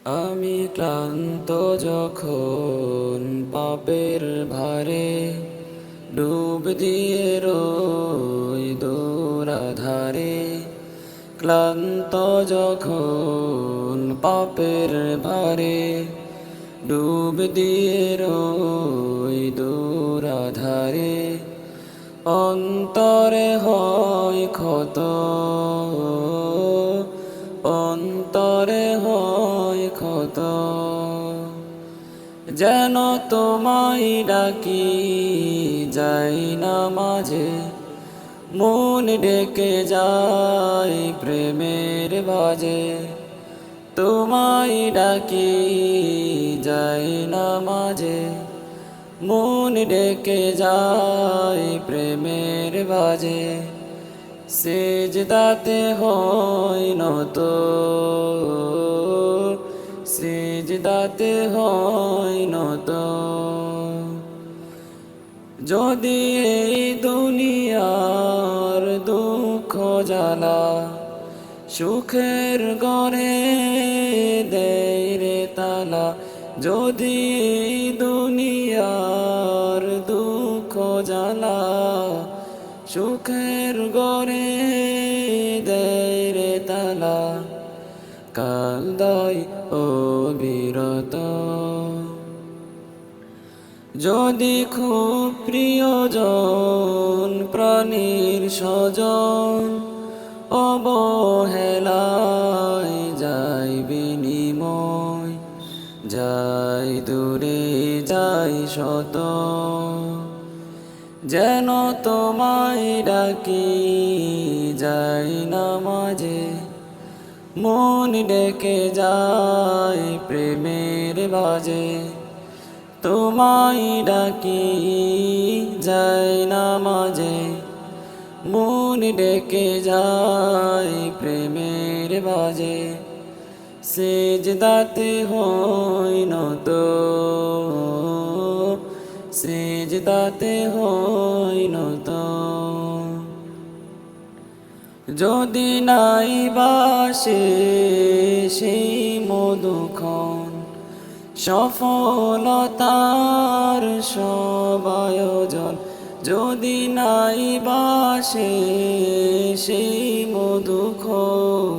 আমি ক্লান্ত যখন পাপের ভারে ডুব দিয়ে রই দূরাধারে। ক্লান্ত যখন পাপের ভারে ডুব দিয়ে রই দূরাধারে। অন্তরে হয় ক্ষত, অন্তরে হয় ক্ষত, যেন তোমায় ডাকি যাই না মাঝে। মন ডেকে যায় প্রেমের বাজে, তোমায় ডাকি যাই না মাঝে। মন ডেকে যায় প্রেমের বাজে, সিজদাতে হয় নত, সিজদাতে হয় নত। যদি এই দুনিয়ার দুঃখ জ্বালা সুখের গড়ে দেয় রে তালা। যদি এই দুনিয়ার দুঃখ জ্বালা সুখের গড়ে দেয় রে তালা। কান্দাই অবিরত, যদি খুব প্রিয়জন প্রাণীর স্বজন অবহেলায় যাই বিনিময়, যাই দূরে যাই শত, যেন তোমায় ডাকি যাই না মাঝে। মন ডেকে যায় প্রেমের বাজে, তোমায় ডাকি যাই না মাঝে। মন ডেকে যায় প্রেমের বাজে, সিজদাতে হয় নত, সিজদাতে হয় নত। যদি নাই বাসে সেই মধুক্ষণ সফলতার সব আয়োজন, যদি নাই বাসে সেই মধুক্ষণ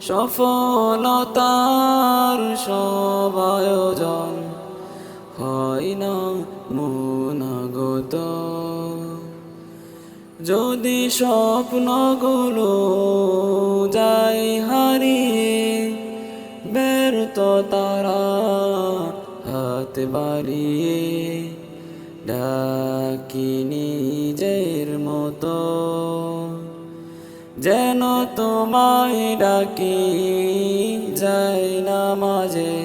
সফলতার সব আয়োজন, হয় না মনাগত। যদি স্বপ্নগুলো যায় হারিয়ে ব্যর্থ তারা হাত বাড়িয়ে ডাকি নিজের মতো, যেন তোমায় ডাকি যাই না মাঝে।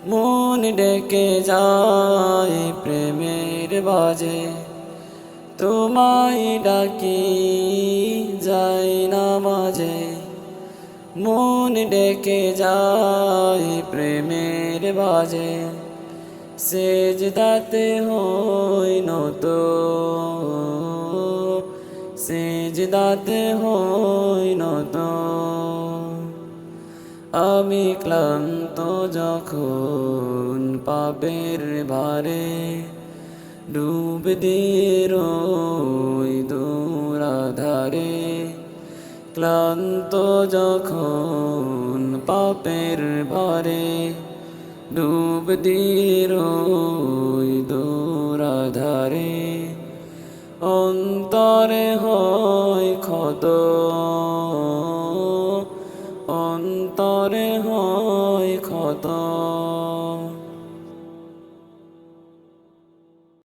মন ডেকে যায় প্রেমের বাজে, তোমায় ডাকি যাই না মাঝে। মন ডেকে যায় প্রেমের বাজে, সিজদাতে হয় নত, সিজদাতে হয় নত। আমি ক্লান্ত যখন পাপের ভারে ডুব দিয়ে রই দূরাধারে। ক্লান্ত যখন পাপের ভারে ডুব দিয়ে রই দূরাধারে। অন্তরে হয় ক্ষত, অন্তরে হয় ক্ষত।